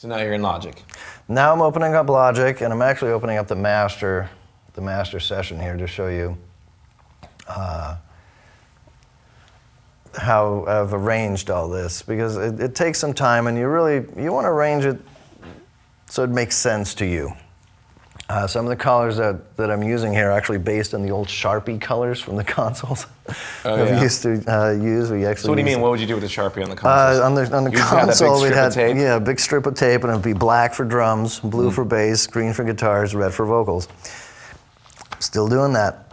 So now you're in Logic. Now I'm opening up Logic, and I'm actually opening up the master session here to show you how I've arranged all this, because it takes some time, and you want to arrange it so it makes sense to you. Some of the colors that I'm using here are actually based on the old Sharpie colors from the consoles that we used to use. We actually. So what do you mean? What would you do with a Sharpie on the consoles? On the console, we had a big strip of tape, and it'd be black for drums, blue for bass, green for guitars, red for vocals. Still doing that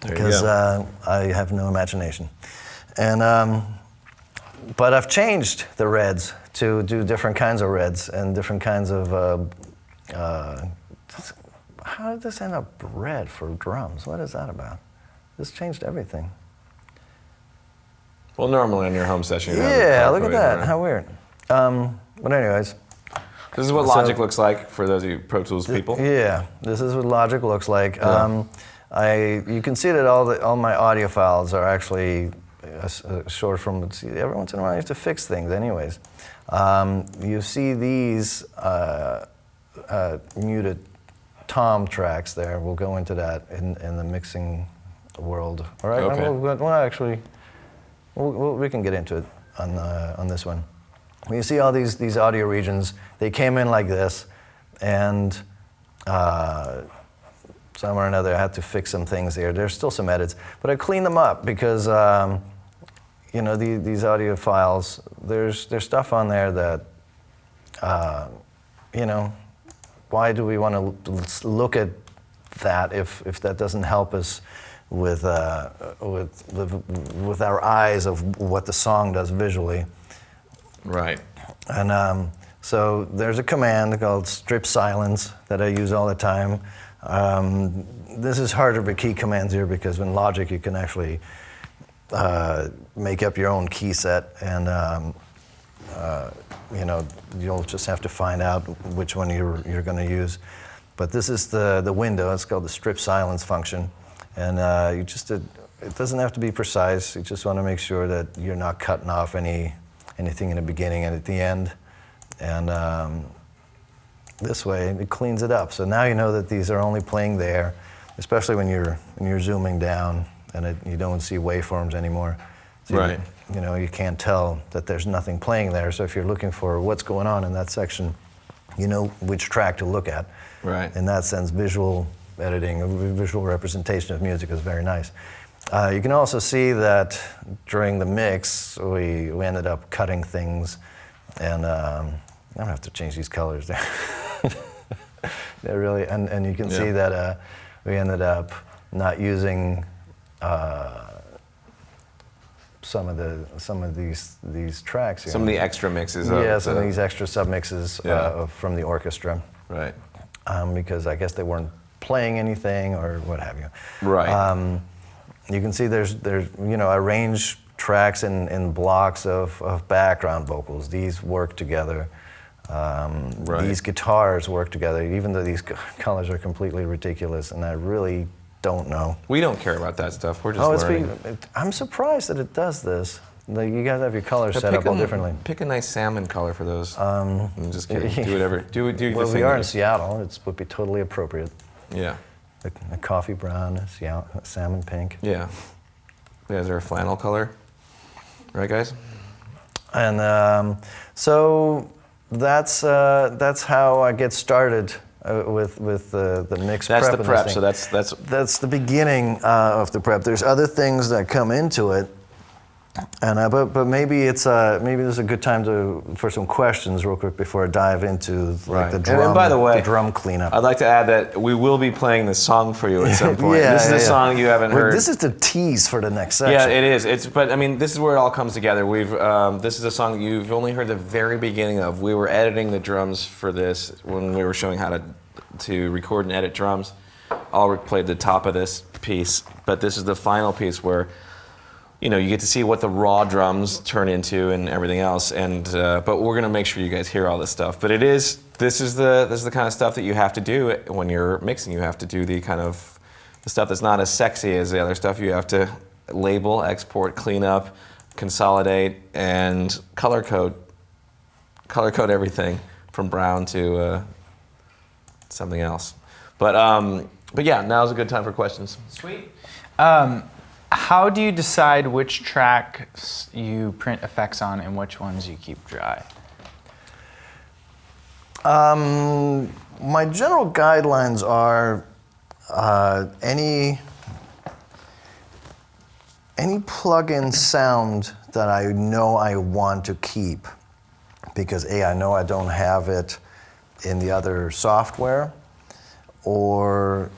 because I have no imagination. And but I've changed the reds to do different kinds of reds and different kinds of. How did this end up red for drums? What is that about? This changed everything. Well, normally on your home session, you yeah, look at that. Right? How weird. But anyways. This is what Logic looks like for those of you Pro Tools people. Yeah, this is what Logic looks like. You can see that all my audio files are actually short from. Every once in a while, you have to fix things, anyways. You see these muted tom tracks there. We'll go into that in the mixing world. All right. Okay. We can get into it on this one. When you see all these audio regions, they came in like this, and somewhere or another I had to fix some things there. There's still some edits, but I cleaned them up because these audio files. There's stuff on there that why do we want to look at that if that doesn't help us with our eyes of what the song does visually? Right. And so there's a command called strip silence that I use all the time. This is harder for key commands here because in Logic you can actually make up your own key set, and you'll just have to find out which one you're going to use. But this is the window. It's called the strip silence function, and it doesn't have to be precise. You just want to make sure that you're not cutting off anything in the beginning and at the end, and this way it cleans it up. So now you know that these are only playing there, especially when you're zooming down and you don't see waveforms anymore. So right. You can't tell that there's nothing playing there. So if you're looking for what's going on in that section, you know which track to look at. Right. In that sense, visual editing, visual representation of music is very nice. You can also see that during the mix, we ended up cutting things, and I don't have to change these colors there. They're really, and you can see that we ended up not using some of these tracks. Some of the extra mixes. Some of these extra submixes from the orchestra. Right. Because I guess they weren't playing anything or what have you. Right. You can see there's I arrange tracks in blocks of background vocals. These work together. Right. These guitars work together, even though these colors are completely ridiculous, and I really don't know. We don't care about that stuff. We're just learning. I'm surprised that it does this. You guys have your colors set up all differently. Pick a nice salmon color for those. I'm just kidding. Do whatever. Do your thing. Well, we are in Seattle. It would be totally appropriate. Yeah. A coffee brown, a salmon pink. Yeah. Is there a flannel color? Right, guys? And so that's how I get started with the mix prep. That's the prep. So that's the beginning of the prep. There's other things that come into it, and but maybe there's a good time for some questions real quick before I dive into the drum. And by the way, the drum cleanup. I'd like to add that we will be playing this song for you at some point. This is a song you haven't heard. This is the tease for the next section. Yeah, it is. But I mean, this is where it all comes together. This is a song that you've only heard the very beginning of. We were editing the drums for this when we were showing how to record and edit drums. Ulrich played the top of this piece, but this is the final piece where you get to see what the raw drums turn into and everything else. And but we're gonna make sure you guys hear all this stuff. But this is the kind of stuff that you have to do when you're mixing. You have to do the stuff that's not as sexy as the other stuff. You have to label, export, clean up, consolidate, and color code everything from brown to something else. But yeah, now's a good time for questions. Sweet. How do you decide which tracks you print effects on and which ones you keep dry? My general guidelines are any plug-in sound that I know I want to keep, because I know I don't have it in the other software, or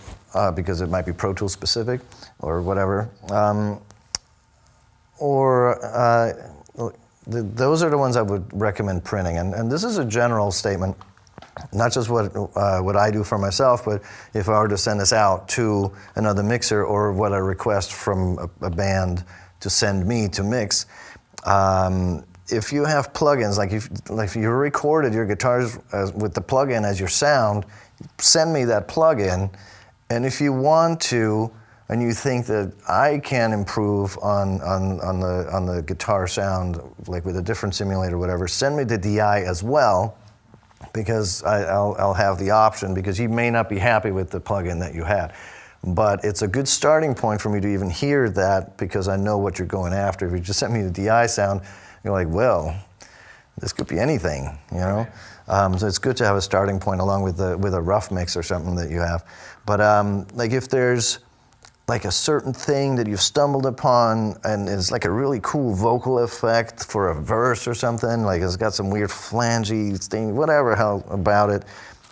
because it might be Pro Tools specific or whatever, those are the ones I would recommend printing. And this is a general statement, not just what I do for myself, but if I were to send this out to another mixer, or what I request from a band to send me to mix. If you have plugins, like if you recorded your guitars with the plugin as your sound, send me that plugin. And if you want to, and you think that I can improve on the guitar sound, like with a different simulator or whatever, send me the DI as well, because I'll have the option, because you may not be happy with the plugin that you had. But it's a good starting point for me to even hear that, because I know what you're going after. If you just sent me the DI sound, you're like, well, this could be anything, you know? So it's good to have a starting point along with a rough mix or something that you have. But like if there's like a certain thing that you've stumbled upon and it's like a really cool vocal effect for a verse or something, like it's got some weird flangey thing, whatever hell about it,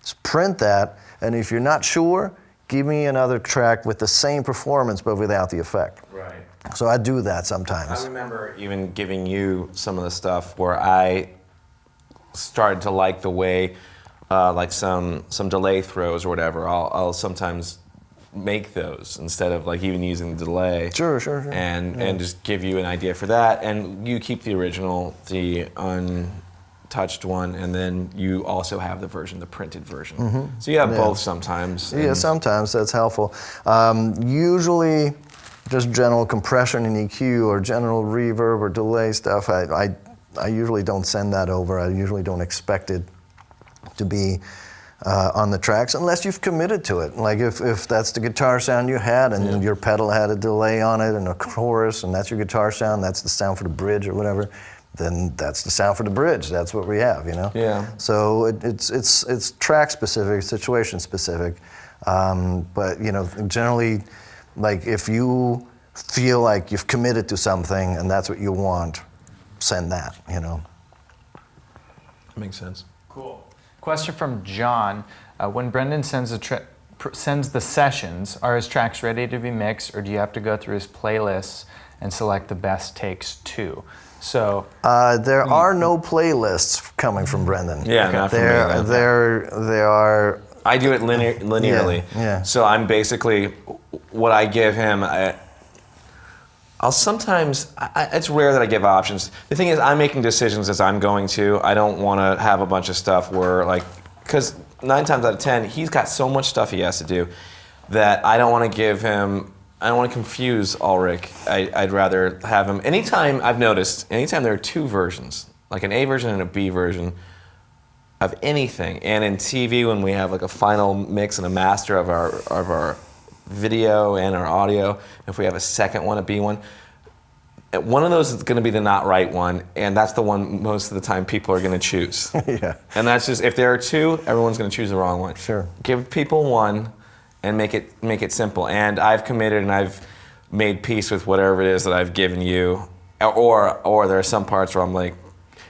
just print that. And if you're not sure, give me another track with the same performance but without the effect. Right. So I do that sometimes. I remember even giving you some of the stuff where I started to like the way, like some delay throws or whatever. I'll sometimes make those instead of like even using the delay. Sure. And just give you an idea for that. And you keep the original, the untouched one, and then you also have the printed version. Mm-hmm. So you have both sometimes. Yeah, sometimes that's helpful. Usually, just general compression and EQ or general reverb or delay stuff, I usually don't send that over. I usually don't expect it to be on the tracks unless you've committed to it. Like if that's the guitar sound you had and your pedal had a delay on it and a chorus and that's your guitar sound, that's the sound for the bridge or whatever, then that's the sound for the bridge. That's what we have, you know? Yeah. So it's track specific, situation specific. But you know, generally, like if you feel like you've committed to something and that's what you want, send that, you know. Makes sense. Cool. Question from John. When Brendan sends the sessions, are his tracks ready to be mixed, or do you have to go through his playlists and select the best takes too? So there are no playlists coming from Brendan. Yeah, not from me. There are. I do it linearly. Yeah. So I'm basically, what I give him, I'll sometimes, it's rare that I give options. The thing is, I'm making decisions as I'm going to. I don't want to have a bunch of stuff where like, because 9 times out of 10, he's got so much stuff he has to do that I don't want to give him, I don't want to confuse Ulrich. I'd rather have him, anytime there are 2 versions, like an A version and a B version of anything, and in TV when we have like a final mix and a master of our video and our audio, if we have a second one, a B one of those is going to be the not right one, and that's the one most of the time people are going to choose. Yeah. And that's just, if there are 2, everyone's going to choose the wrong one. Sure. Give people one and make it simple. And I've committed and I've made peace with whatever it is that I've given you. Or there are some parts where I'm like,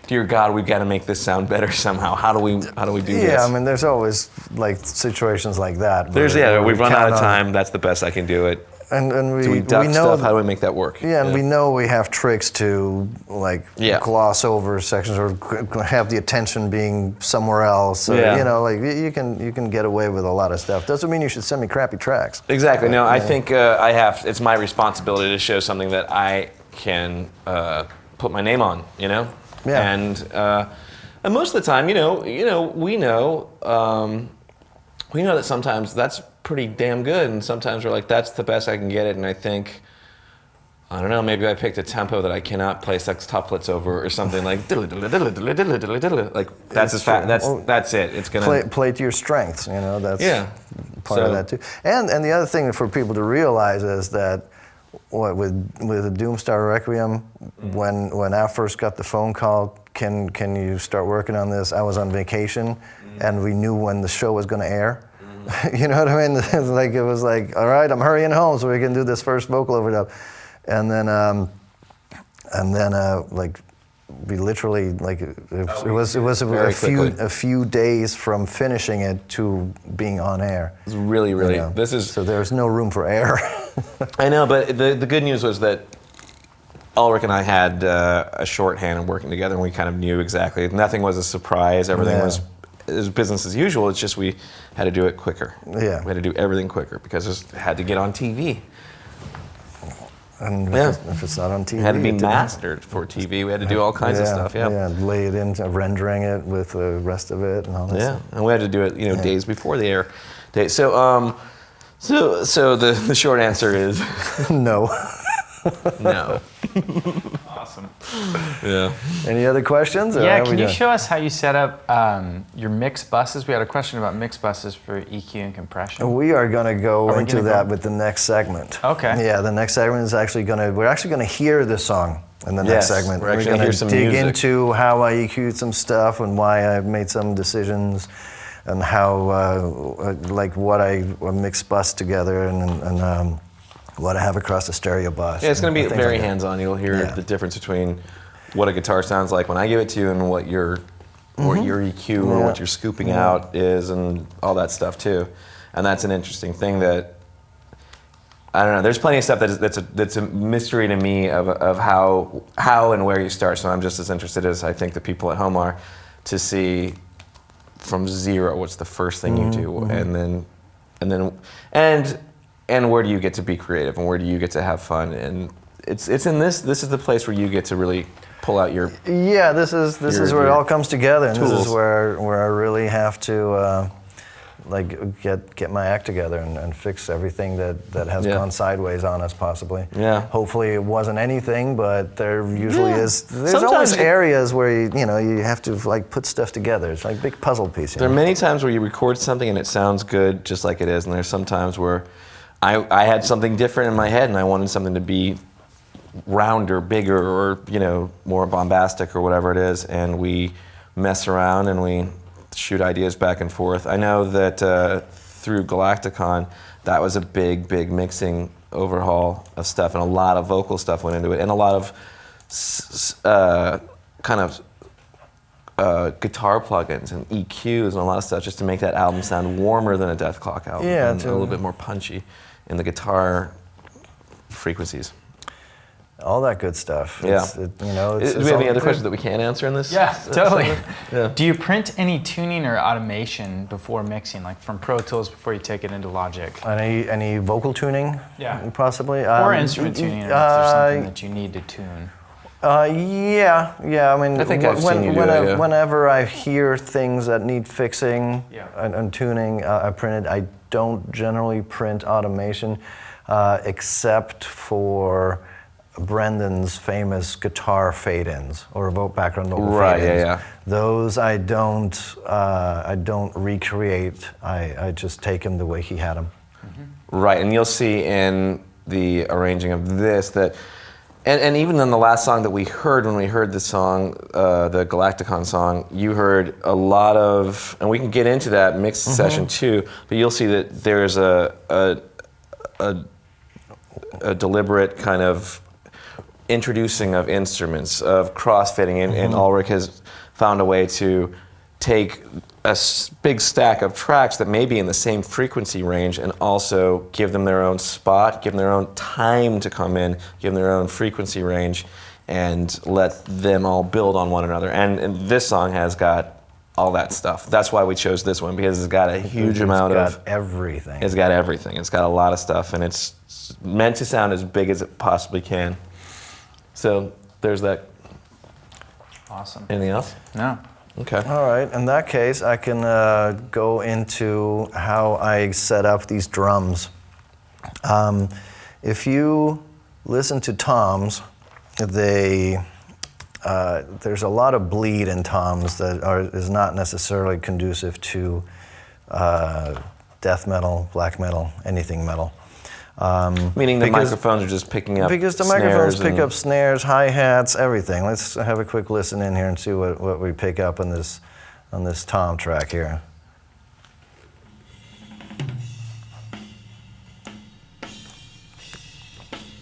dear God, we've got to make this sound better somehow. How do we do this? Yeah, I mean, there's always like situations like that. We've run out of time. That's the best I can do it. And do we duck stuff? How do we make that work? Yeah, and we know we have tricks to like gloss over sections or have the attention being somewhere else. So, you know, like you can get away with a lot of stuff. Doesn't mean you should send me crappy tracks. Exactly. No, I think it's my responsibility to show something that I can put my name on. You know. Yeah. And most of the time, we know that sometimes that's pretty damn good, and sometimes we're like, that's the best I can get it, and I think I don't know, maybe I picked a tempo that I cannot play sextuplets over or something like like that's as fast. That's it. It's gonna play to your strengths. You know, that's part So- of that too. And the other thing for people to realize is that with the Doomstar Requiem, when I first got the phone call, can you start working on this? I was on vacation, and we knew when the show was going to air. You know what I mean? It was like, all right, I'm hurrying home so we can do this first vocal overdub, and then like we literally like it was a few days from finishing it to being on air. It's really So there's no room for error. I know, but the good news was that Ulrich and I had a shorthand and working together, and we kind of knew exactly. Nothing was a surprise. Everything was business as usual. It's just we had to do it quicker. Yeah. We had to do everything quicker because it had to get on TV. And if it's not on TV, It had to be mastered for TV. We had to do all kinds of stuff. Yeah, lay it in, rendering it with the rest of it and all that stuff. And we had to do it, days before the air date. So, so the short answer is No. no. Awesome. Yeah. Any other questions? Yeah, can you show us how you set up your mix buses? We had a question about mix buses for EQ and compression. We are going to go into that with the next segment. Okay. Yeah, the next segment is we're actually going to hear this song in the next segment. We're actually going hear to some dig music. into how I EQ'd some stuff and why I made some decisions and how, like what I mix bus together and what I have across the stereo bus. Yeah, it's going to be and things very like that. hands-on. You'll hear the difference between what a guitar sounds like when I give it to you and what your EQ or what you're scooping out is and all that stuff too. And that's an interesting thing that, I don't know, there's plenty of stuff that's a mystery to me of how and where you start. So I'm just as interested as I think the people at home are to see from zero what's the first thing you do and where do you get to be creative and where do you get to have fun, and it's in this is the place where you get to really pull out your this is where it all comes together, and tools. this is where I really have to like get my act together and fix everything that has gone sideways on us possibly. Yeah. Hopefully it wasn't anything, but there usually is. There's Sometimes always areas where you have to like put stuff together. It's like a big puzzle piece. There are many times where you record something and it sounds good just like it is, and there's some times where I had something different in my head and I wanted something to be rounder, bigger, or more bombastic or whatever it is, and we mess around and we shoot ideas back and forth. I know that through Galacticon, that was a big mixing overhaul of stuff, and a lot of vocal stuff went into it, and a lot of guitar plugins and EQs and a lot of stuff just to make that album sound warmer than a Death Clock album, and a little bit more punchy in the guitar frequencies. All that good stuff. Yeah. Do we have any other questions that we can't answer in this? Yeah, totally. Yeah. Do you print any tuning or automation before mixing, like from Pro Tools before you take it into Logic? Any vocal tuning? Yeah. Possibly. Or instrument tuning, or if there's something that you need to tune. Yeah. I mean, I think I've seen you do it, yeah. whenever I hear things that need fixing Yeah. and tuning, I print it. I don't generally print automation, except for Brendan's famous guitar fade-ins or background vocal fade-ins. Yeah. Those I don't recreate. I just take them the way he had them. Right, and you'll see in the arranging of this that, and even in the last song that we heard when we heard the song, the Galacticon song, you heard a lot of, and we can get into that mixed session too, but you'll see that there's a deliberate kind of introducing of instruments, of crossfitting, and Ulrich has found a way to take a big stack of tracks that may be in the same frequency range and also give them their own spot, give them their own time to come in, give them their own frequency range, and let them all build on one another. And this song has got all that stuff. That's why we chose this one, because it's got a huge amount of... It's got everything. It's got everything. It's got a lot of stuff, and it's meant to sound as big as it possibly can. So there's that. Awesome. Anything else? No. Okay. All right. In that case, I can go into how I set up these drums. If you listen to toms, there's a lot of bleed in toms that is not necessarily conducive to death metal, black metal, anything metal. Meaning the microphones are just picking up because the snares microphones pick up snares, hi-hats, everything. Let's have a quick listen in here and see what we pick up on this tom track here.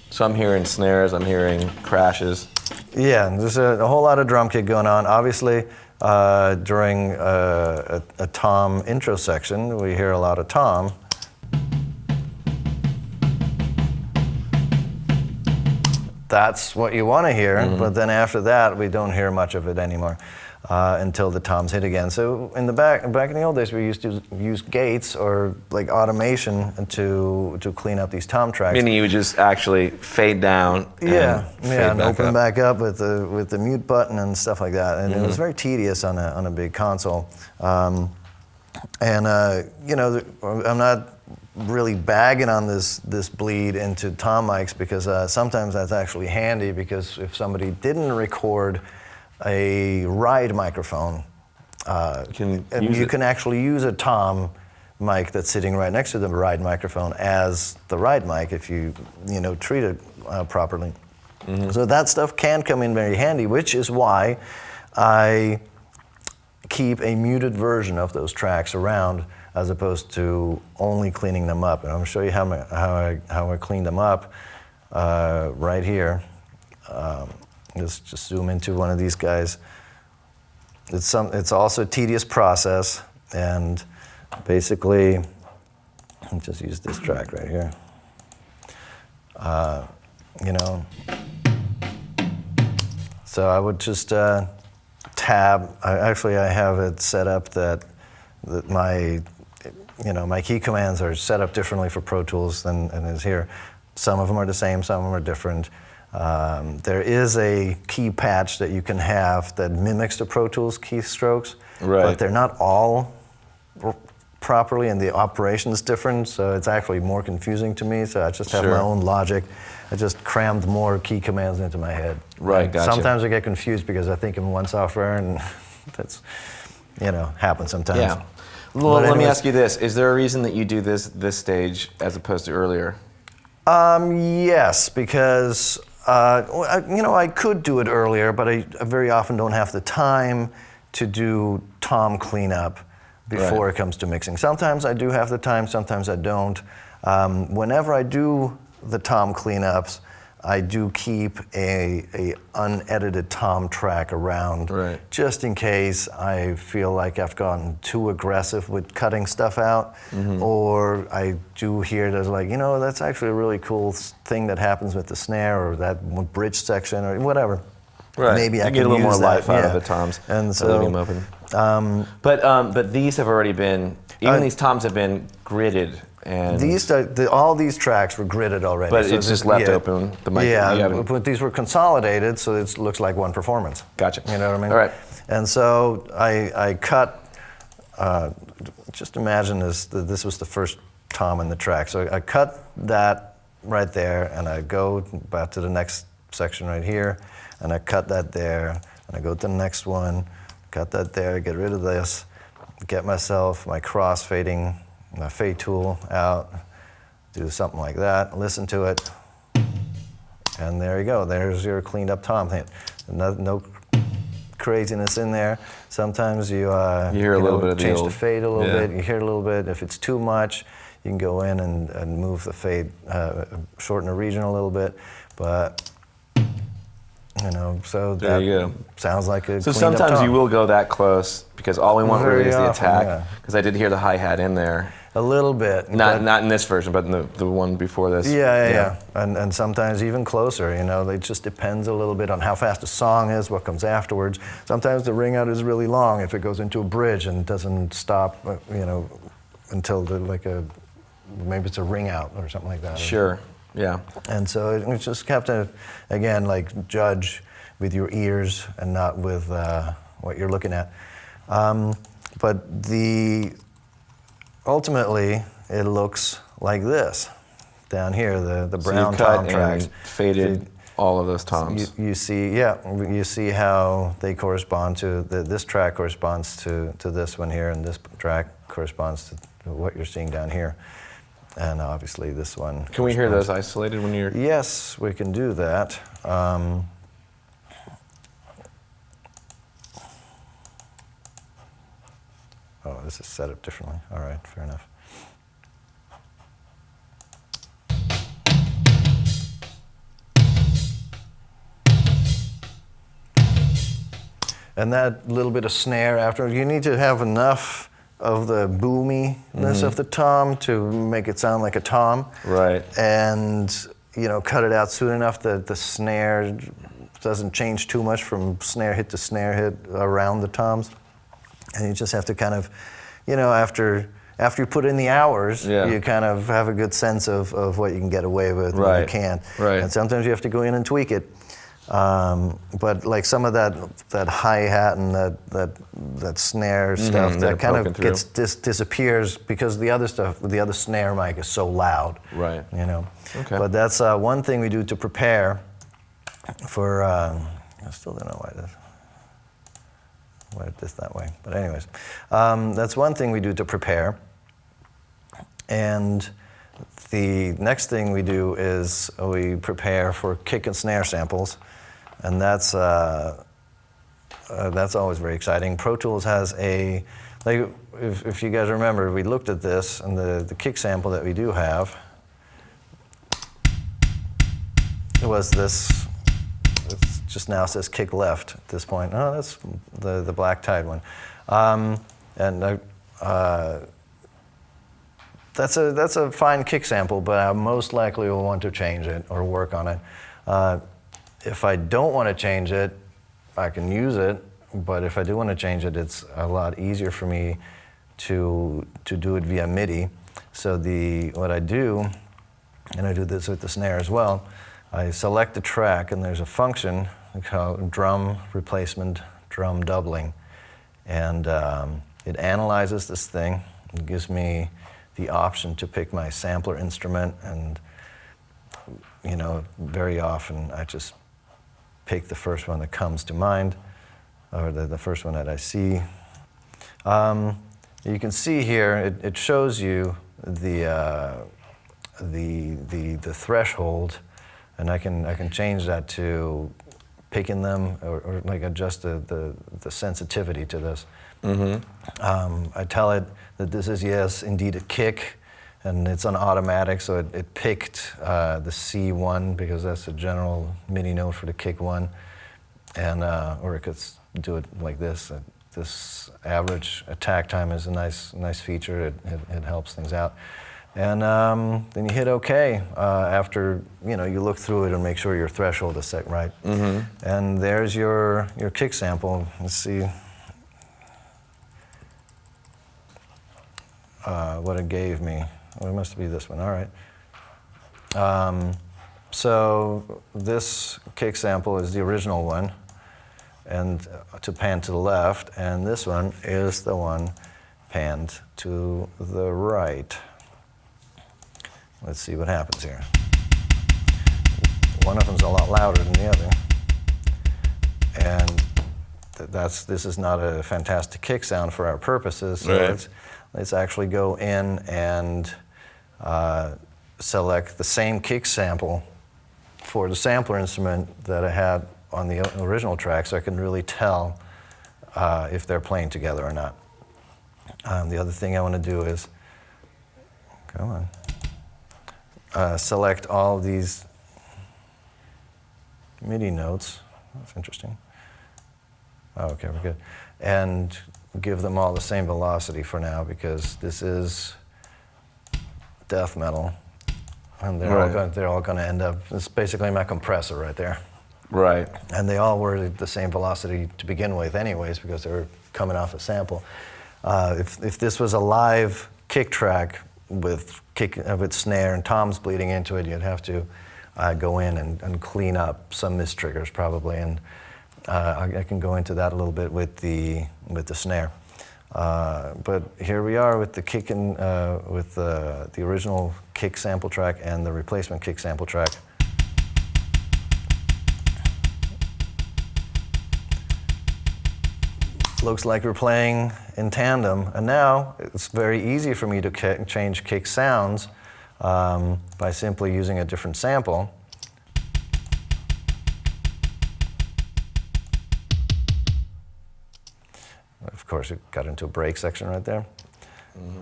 So I'm hearing snares, I'm hearing crashes. Yeah, there's a whole lot of drum kit going on. Obviously, during a tom intro section, we hear a lot of tom. That's what you want to hear, but then after that, we don't hear much of it anymore until the toms hit again. So in the back in the old days, we used to use gates or like automation to clean up these tom tracks. Meaning you would just actually fade down. And open back up with the mute button and stuff like that. And it was very tedious on a big console. I'm not really bagging on this bleed into tom mics because sometimes that's actually handy, because if somebody didn't record a ride microphone, you can actually use a tom mic that's sitting right next to the ride microphone as the ride mic if you treat it properly. So that stuff can come in very handy, which is why I keep a muted version of those tracks around as opposed to only cleaning them up. And I'm going to show you how I clean them up right here. Just zoom into one of these guys. It's also a tedious process, and basically, I'll just use this track right here. So I would just tab. I have it set up that my key commands are set up differently for Pro Tools than is here. Some of them are the same, some of them are different. There is a key patch that you can have that mimics the Pro Tools keystrokes, but they're not all properly, and the operation is different, so it's actually more confusing to me. So I just have my own logic. I just crammed more key commands into my head. Right, gotcha. Sometimes I get confused because I think in one software, and that's happens sometimes. Yeah. Well, let me ask you this: is there a reason that you do this stage as opposed to earlier? Yes, because I could do it earlier, but I very often don't have the time to do tom cleanup before it comes to mixing. Sometimes I do have the time, sometimes I don't. Whenever I do the tom cleanups, I do keep a unedited tom track around, just in case I feel like I've gotten too aggressive with cutting stuff out, or I do hear there's that's actually a really cool thing that happens with the snare or that bridge section or whatever. Right. Maybe I can get a little more use life that. out of the toms. And so, leaving them open. But these have already been. These toms have been gridded. And all these tracks were gridded already. But so it's just left open. The mic, but these were consolidated, so it looks like one performance. Gotcha. You know what I mean? All right. And so I cut. Just imagine this was the first tom in the track. So I cut that right there, and I go back to the next section right here, and I cut that there, and I go to the next one, cut that there, get rid of this, get myself my cross-fading, my fade tool out, do something like that, listen to it, and there you go. There's your cleaned up tom hit. No craziness in there. Sometimes you hear a little bit of change the fade a little bit. You hear a little bit. If it's too much, you can go in and move the fade, shorten the region a little bit. But so there that you go. Sounds like a So cleaned up sometimes tom. you will go that close because all we want really is the often, attack. Because I did hear the hi-hat in there. A little bit. Not in this version, but in the one before this. Yeah. And sometimes even closer, it just depends a little bit on how fast the song is, what comes afterwards. Sometimes the ring out is really long if it goes into a bridge and doesn't stop, until maybe it's a ring out or something like that. Sure, yeah. And so you just have to, again, judge with your ears and not with what you're looking at. But ultimately, it looks like this. down here, the So brown you cut tom tracks. and faded all of those toms. You see, yeah, you see how they correspond to, this track corresponds to this one here, and this track corresponds to what you're seeing down here. And obviously this one. Can we hear those isolated when you're... Yes, we can do that. Oh, this is set up differently. All right, fair enough. And that little bit of snare after, you need to have enough of the boominess of the tom to make it sound like a tom. Right. And, you know, cut it out soon enough that the snare doesn't change too much from snare hit to snare hit around the toms. And you just have to kind of, you know, after you put in the hours, you kind of have a good sense of what you can get away with and what you can't. Right. And sometimes you have to go in and tweak it. But like some of that hi-hat and that snare stuff, that kind of disappears because the other stuff, the other snare mic is so loud. Right. You know. Okay. But that's one thing we do to prepare for. I still don't know why it this that way. But anyways, that's one thing we do to prepare. And the next thing we do is we prepare for kick and snare samples. And that's always very exciting. Pro Tools has a, like, if you guys remember, we looked at this, and the kick sample that we do have was this. It just now says kick left at this point. Oh, that's the black tied one, that's a fine kick sample, but I most likely will want to change it or work on it. If I don't want to change it, I can use it, but if I do want to change it, it's a lot easier for me to do it via MIDI. So what I do, and I do this with the snare as well, I select the track, and there's a function called drum replacement, drum doubling, and it analyzes this thing. It gives me the option to pick my sampler instrument, and you know, very often I just pick the first one that comes to mind, or the first one that I see. You can see here it shows you the threshold, and I can change that to picking them or like adjust the sensitivity to this. I tell it that this is, yes, indeed a kick, and it's on automatic, so it picked the C1 because that's the general MIDI note for the kick one, and or it could do it like this. This average attack time is a nice feature. It helps things out, and then you hit OK after you look through it and make sure your threshold is set right, and there's your kick sample. Let's see. What it gave me. Oh, it must be this one. All right. So this kick sample is the original one, and to pan to the left, and this one is the one panned to the right. Let's see what happens here. One of them's a lot louder than the other, and this is not a fantastic kick sound for our purposes. So let's actually go in and select the same kick sample for the sampler instrument that I had on the original track, so I can really tell if they're playing together or not. The other thing I want to do is, come on, select all of these MIDI notes. That's interesting. Oh, okay, we're good. And give them all the same velocity for now, because this is death metal, and they're all going to end up. It's basically my compressor right there. Right. And they all were the same velocity to begin with, anyways, because they were coming off a sample. If this was a live kick track with snare and toms bleeding into it, you'd have to go in and clean up some mist triggers probably, and I can go into that a little bit with the snare. But here we are with the kick and with the original kick sample track and the replacement kick sample track. Looks like we're playing in tandem, and now it's very easy for me to change kick sounds by simply using a different sample. Of course, it got into a break section right there. Mm-hmm.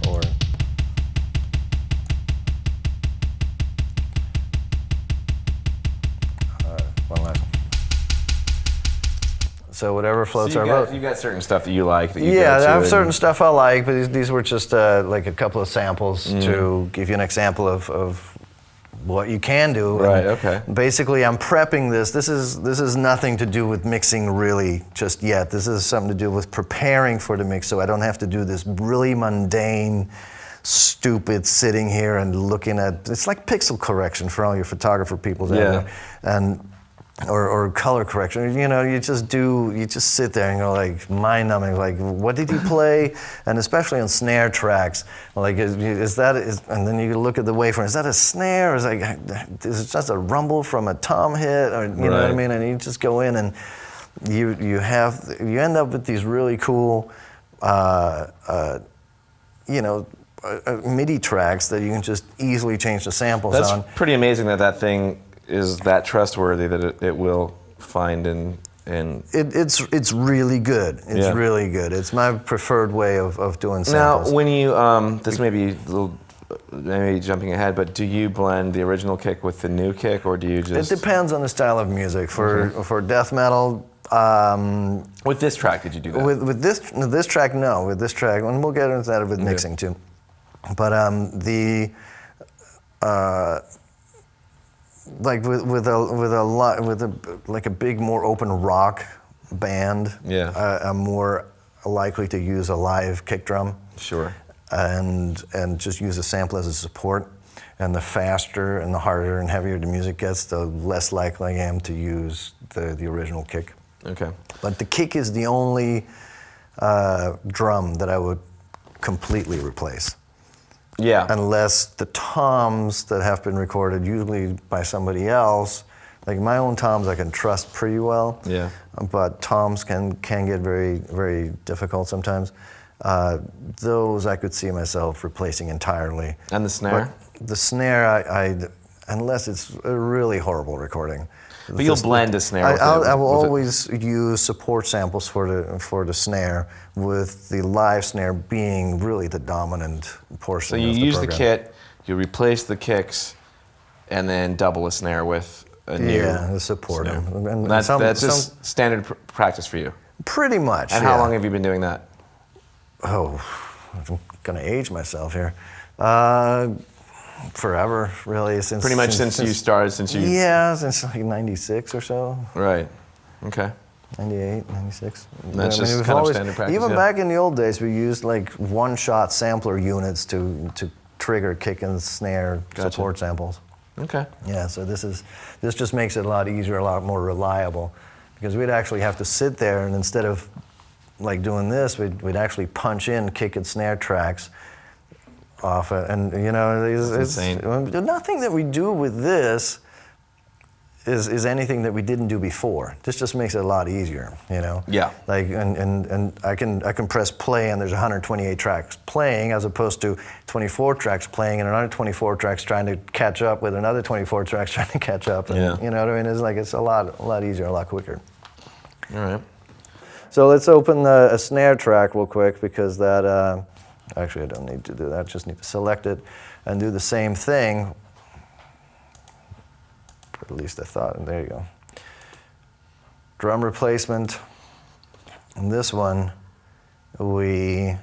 Or one last one. So whatever floats our boat. You got certain stuff that you like. That you yeah, go to I have certain stuff I like, but these were just like a couple of samples to give you an example of what you can do. Right. And okay. basically, I'm prepping this. This is nothing to do with mixing really just yet. This is something to do with preparing for the mix, so I don't have to do this really mundane, stupid sitting here and looking at. It's like pixel correction for all your photographer people out there, and or color correction. You know, you just sit there and go like mind-numbing, like what did he play? And especially on snare tracks, like is that and then you look at the waveform. Is that a snare? Is it just a rumble from a tom hit? Or you know what I mean? And you just go in and you end up with these really cool, MIDI tracks that you can just easily change the samples on. That's pretty amazing that thing is that trustworthy that it will find in. It's really good. It's really good. It's my preferred way of doing samples. Now, when you this may be a little maybe jumping ahead, but do you blend the original kick with the new kick, or do you just? It depends on the style of music. For death metal. With this track, did you do that? With this track, no. With this track, and we'll get into that with mixing too. But like with a big, more open rock band, I'm more likely to use a live kick drum. Sure. And just use a sample as a support. And the faster and the harder and heavier the music gets, the less likely I am to use the original kick. Okay. But the kick is the only drum that I would completely replace. Yeah. Unless the toms that have been recorded, usually by somebody else, like my own toms I can trust pretty well. Yeah. But toms can get very, very difficult sometimes. Those I could see myself replacing entirely. And the snare? But the snare, I unless it's a really horrible recording. But you'll blend the snare with it. I will always use support samples for the snare, with the live snare being really the dominant portion. So you of the use program. the kit, you replace the kicks, and then double a snare with a new the support. snare. And that's just standard practice for you. Pretty much. And how long have you been doing that? Oh, I'm gonna age myself here. Forever, really. Since you started. Yeah, since like '96 or so. Right. Okay. 98, 96. And that's just kind of standard practice. Even back in the old days, we used like one-shot sampler units to trigger kick and snare support samples. Okay. Yeah, so this just makes it a lot easier, a lot more reliable, because we'd actually have to sit there, and instead of like doing this, we'd actually punch in kick and snare tracks off it, and you know, it's insane. Nothing that we do with this is anything that we didn't do before. This just makes it a lot easier, you know. Yeah. Like and I can press play and there's 128 tracks playing, as opposed to 24 tracks playing and another 24 tracks trying to catch up with another 24 tracks trying to catch up. And, you know what I mean? It's a lot easier, a lot quicker. All right. So let's open a snare track real quick, because that. Actually, I don't need to do that. I just need to select it and do the same thing. Or at least I thought, and there you go. Drum replacement. And this one, we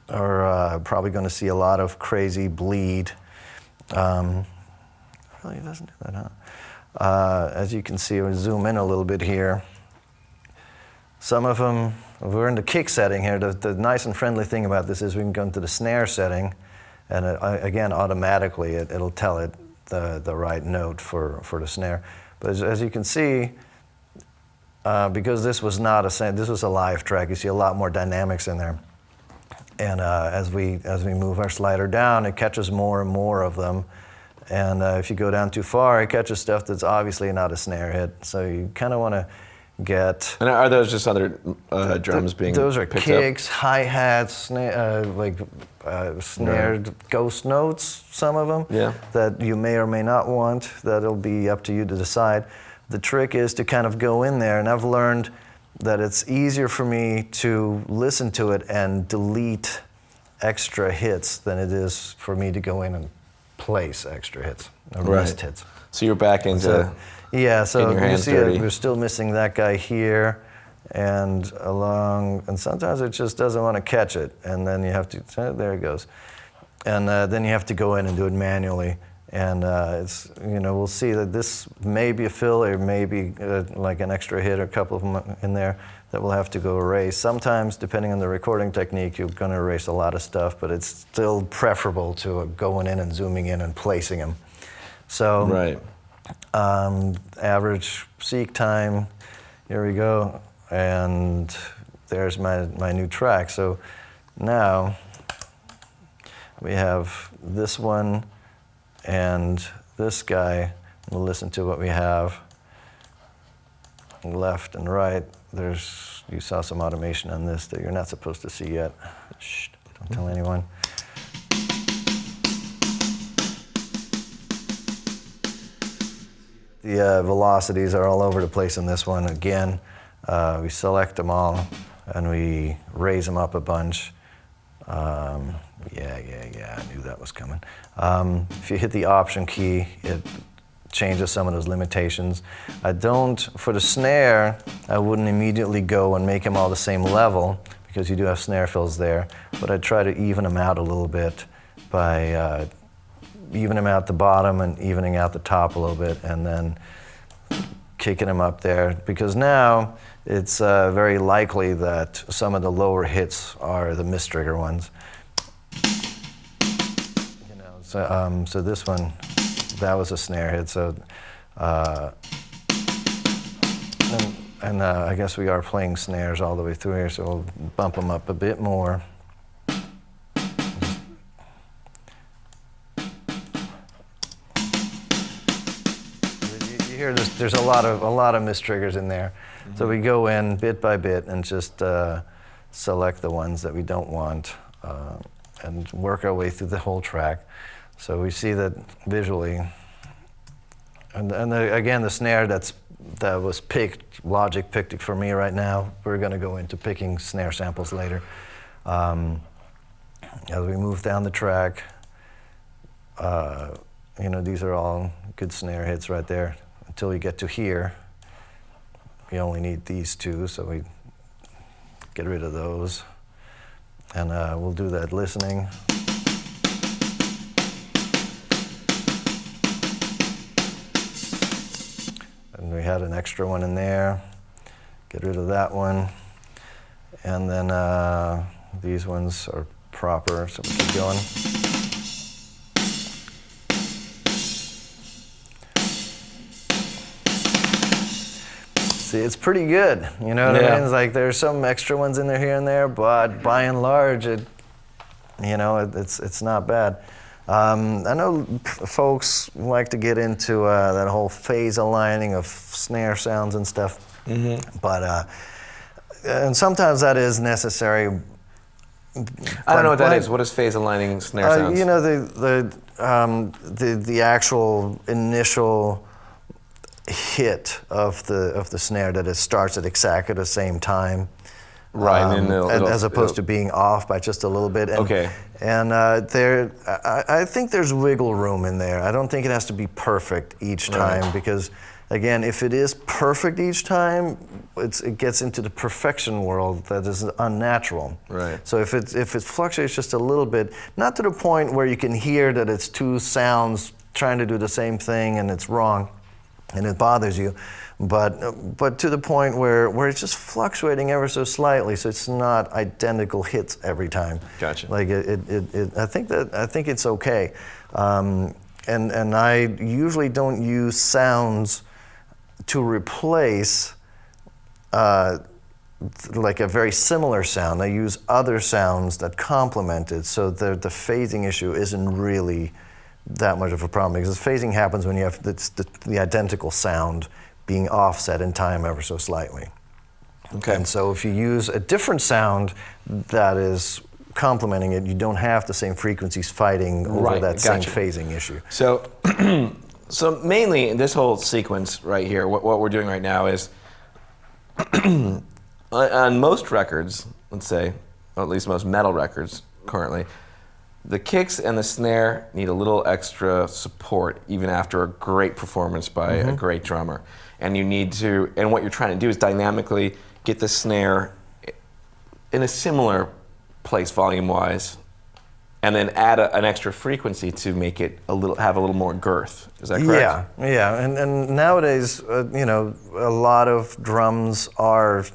are probably going to see a lot of crazy bleed. Really doesn't do that, huh? As you can see, we'll zoom in a little bit here. Some of them, we're in the kick setting here. The nice and friendly thing about this is we can go into the snare setting, and again, automatically it'll tell it the right note for the snare. But as you can see, because this was not this was a live track, you see a lot more dynamics in there. And as we move our slider down, it catches more and more of them. And if you go down too far, it catches stuff that's obviously not a snare hit. So you kind of want to get. And are those just other drums being Those are picked kicks, up? hi-hats, snared ghost notes, some of them, that you may or may not want. That'll be up to you to decide. The trick is to kind of go in there, and I've learned that it's easier for me to listen to it and delete extra hits than it is for me to go in and place extra hits, or missed hits. So you're back into so you see dirty. we're still missing that guy here and sometimes it just doesn't want to catch it, and then you have to, there it goes. And then you have to go in and do it manually. And it's, we'll see that this may be a fill, or maybe like an extra hit or a couple of them in there that we'll have to go erase. Sometimes, depending on the recording technique, you're going to erase a lot of stuff, but it's still preferable to going in and zooming in and placing them. So, average seek time, here we go, and there's my new track. So now we have this one and this guy. We'll listen to what we have. Left and right, you saw some automation on this that you're not supposed to see yet. Shh, don't tell anyone. The velocities are all over the place in this one. Again, we select them all and we raise them up a bunch. Yeah, I knew that was coming. If you hit the Option key, it changes some of those limitations. For the snare, I wouldn't immediately go and make them all the same level, because you do have snare fills there, but I'd try to even them out a little bit by evening out the bottom and evening out the top a little bit, and then kicking them up there, because now it's very likely that some of the lower hits are the mistrigger ones. So this one, that was a snare hit. So, and I guess we are playing snares all the way through here, so we'll bump them up a bit more. You hear this? There's a lot of mistriggers in there. Mm-hmm. So we go in bit by bit and just select the ones that we don't want, and work our way through the whole track. So we see that visually, and again, the snare that was picked, Logic picked it for me right now. We're going to go into picking snare samples later. As we move down the track, these are all good snare hits right there. Until we get to here, we only need these two, so we get rid of those. And we'll do that listening. And we had an extra one in there. Get rid of that one. And then these ones are proper, so we keep going. See, it's pretty good, you know what I mean? It's like there's some extra ones in there here and there, but by and large, it's not bad. I know folks like to get into that whole phase aligning of snare sounds and stuff, but and sometimes that is necessary. I don't know what that is. What is phase aligning snare sounds? The actual initial hit of the snare, that it starts at exactly the same time, right? As opposed to being off by just a little bit. And, And I think there's wiggle room in there. I don't think it has to be perfect each time, because again, if it is perfect each time, it gets into the perfection world that is unnatural. Right. So if it fluctuates just a little bit, not to the point where you can hear that it's two sounds trying to do the same thing and it's wrong, and it bothers you, but to the point where it's just fluctuating ever so slightly, so it's not identical hits every time. Gotcha. Like I think it's okay, and I usually don't use sounds to replace like a very similar sound. They use other sounds that complement it, so the phasing issue isn't really that much of a problem, because phasing happens when you have the identical sound being offset in time ever so slightly. Okay. And so if you use a different sound that is complementing it, you don't have the same frequencies fighting over Right, that same gotcha. phasing issue. So, so mainly in this whole sequence right here, what we're doing right now is on most records, let's say, or at least most metal records currently, the kicks and the snare need a little extra support even after a great performance by a great drummer. And you need to, and what you're trying to do is dynamically get the snare in a similar place volume-wise, and then add an extra frequency to make it have a little more girth. Is that correct? Yeah. And nowadays, you know, a lot of drums are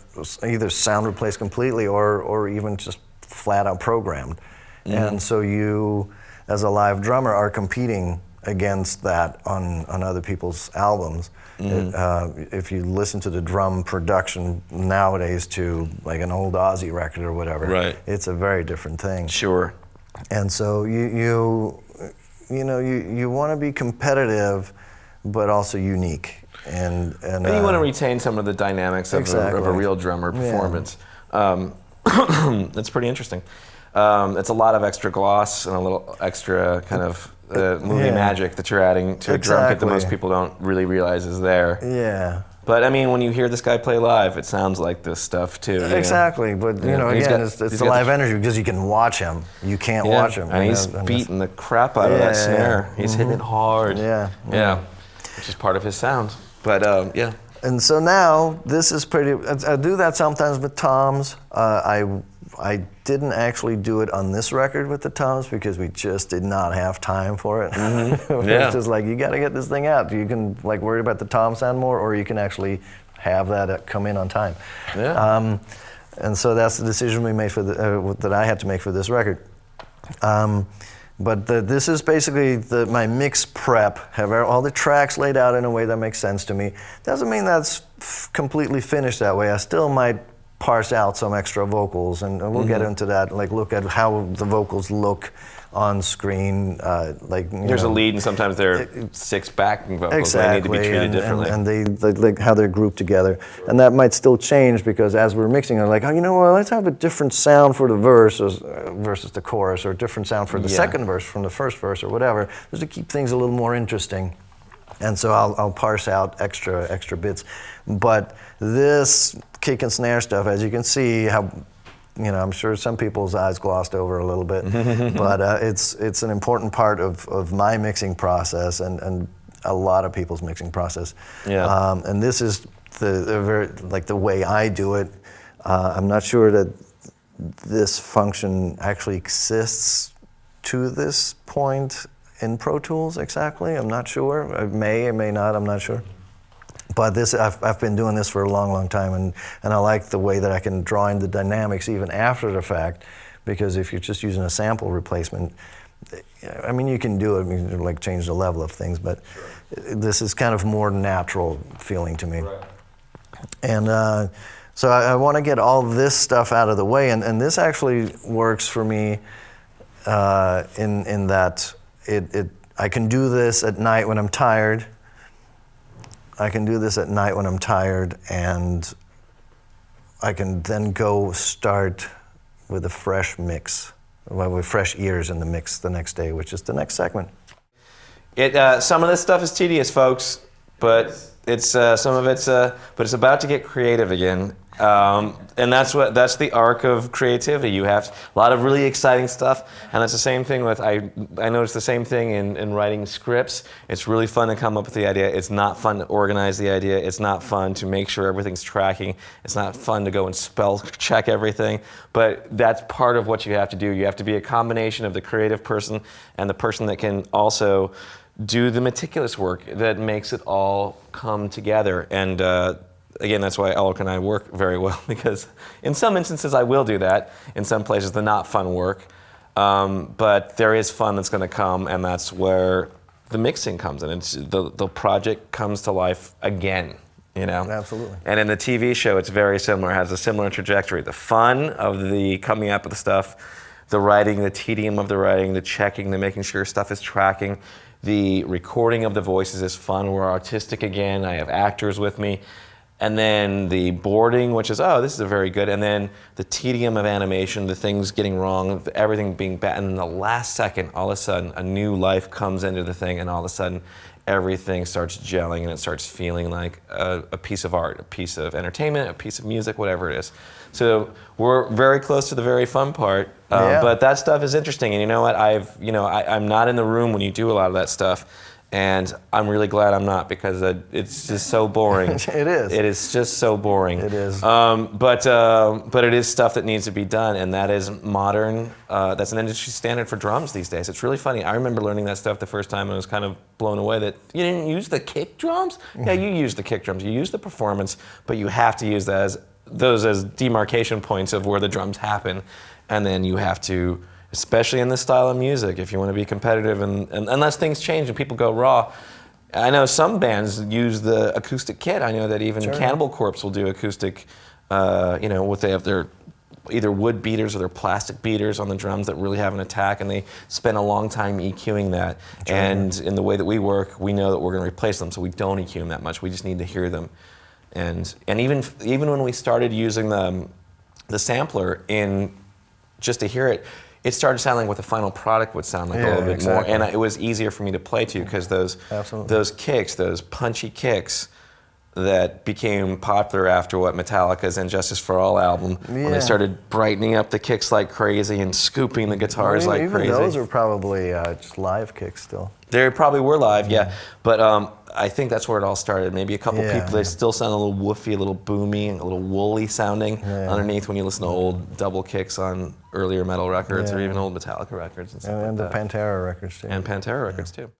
either sound replaced completely or even just flat out programmed. And so you, as a live drummer, are competing against that on other people's albums. If you listen to the drum production nowadays to like an old Ozzy record or whatever, Right. it's a very different thing. Sure. And so you want to be competitive, but also unique. And And you want to retain some of the dynamics of, Exactly. of a real drummer performance. That's pretty interesting. It's a lot of extra gloss and a little extra kind of movie magic that you're adding to a drum kit that most people don't really realize is there. Yeah. But I mean, when you hear this guy play live, it sounds like this stuff too. you know? Exactly, but you know, He's again, got- it's he's the got live energy, because you can watch him. You can't Yeah, watch him. and you he's know, and beating the crap out of that snare. He's hitting it hard. Yeah. Yeah, which is part of his sound. But yeah. And so now this is pretty. I do that sometimes with toms. I didn't actually do it on this record with the toms because we just did not have time for it. Yeah. It's just like, you got to get this thing out. You can like worry about the tom sound more, or you can actually have that come in on time. Yeah. And so that's the decision we made for that I had to make for this record. But this is basically my mix prep. Have all the tracks laid out in a way that makes sense to me. Doesn't mean that's completely finished that way. I still might parse out some extra vocals, and we'll get into that. Like look at how the vocals look on screen. Like There's a lead, and sometimes there are 6 backing vocals. Exactly, They need to be treated differently. and they like how they're grouped together, and that might still change because as we're mixing, I'm like, oh, you know what? Let's have a different sound for the verse versus the chorus, or a different sound for the second verse from the first verse, or whatever, just to keep things a little more interesting. And so I'll parse out extra bits, but this kick and snare stuff, as you can see, how. You know, I'm sure some people's eyes glossed over a little bit, but it's an important part of my mixing process and a lot of people's mixing process. Yeah. And this is the way I do it. I'm not sure that this function actually exists to this point in Pro Tools exactly. I'm not sure. It may or may not. I'm not sure. But this, I've been doing this for a long time, and I like the way that I can draw in the dynamics even after the fact, because if you're just using a sample replacement, I mean, you can do it, you can like change the level of things, but this is kind of more natural feeling to me. Right. And so I want to get all this stuff out of the way, and this actually works for me in that I can do this at night when I'm tired. I can do this at night when I'm tired, and I can then go start with a fresh mix, with fresh ears in the mix the next day, which is the next segment. Some of this stuff is tedious, folks, but it's some of it's but it's about to get creative again. And that's the arc of creativity. You have a lot of really exciting stuff, and it's the same thing with I noticed the same thing in writing scripts. It's really fun to come up with the idea. It's not fun to organize the idea. It's not fun to make sure everything's tracking. It's not fun to go and spell check everything. But that's part of what you have to do. You have to be a combination of the creative person and the person that can also do the meticulous work that makes it all come together. And again, that's why Ulrich and I work very well, because in some instances I will do that. In some places, the not fun work. But there is fun that's going to come, and that's where the mixing comes in. It's the project comes to life again. You know? Absolutely. And in the TV show, it's very similar. It has a similar trajectory. The fun of the coming up with the stuff, the writing, the tedium of the writing, the checking, the making sure stuff is tracking. The recording of the voices is fun. We're artistic again. I have actors with me. And then the boarding, which is, oh, this is a very good. And then the tedium of animation, the things getting wrong, everything being bad. And in the last second, all of a sudden, a new life comes into the thing, and all of a sudden, everything starts gelling, and it starts feeling like a piece of art, a piece of entertainment, a piece of music, whatever it is. So we're very close to the very fun part. But that stuff is interesting. And you know what? I'm not in the room when you do a lot of that stuff. And I'm really glad I'm not, because it's just so boring. It is. It is just so boring. It is. But it is stuff that needs to be done, and that is modern. That's an industry standard for drums these days. It's really funny. I remember learning that stuff the first time, and I was kind of blown away that you didn't use the kick drums. Yeah, you use the kick drums. You use the performance, but you have to use those as demarcation points of where the drums happen, and then you have to. Especially in this style of music, if you want to be competitive, and unless things change and people go raw. I know some bands use the acoustic kit. I know that even Cannibal Corpse will do acoustic, what they have their either wood beaters or their plastic beaters on the drums that really have an attack, and they spend a long time EQing that. And in the way that we work, we know that we're going to replace them, so we don't EQ them that much. We just need to hear them. And even when we started using the sampler just to hear it, it started sounding like what the final product would sound like a little bit more, and it was easier for me to play to, because those kicks, those punchy kicks that became popular after Metallica's And Justice for All album, when they started brightening up the kicks like crazy and scooping the guitars like crazy. Even those are probably just live kicks still. They probably were live, yeah. But I think that's where it all started. Maybe a couple people, they still sound a little woofy, a little boomy, a little woolly sounding underneath when you listen to old double kicks on earlier metal records or even old Metallica records and stuff like that. And the Pantera records too. And Pantera records too.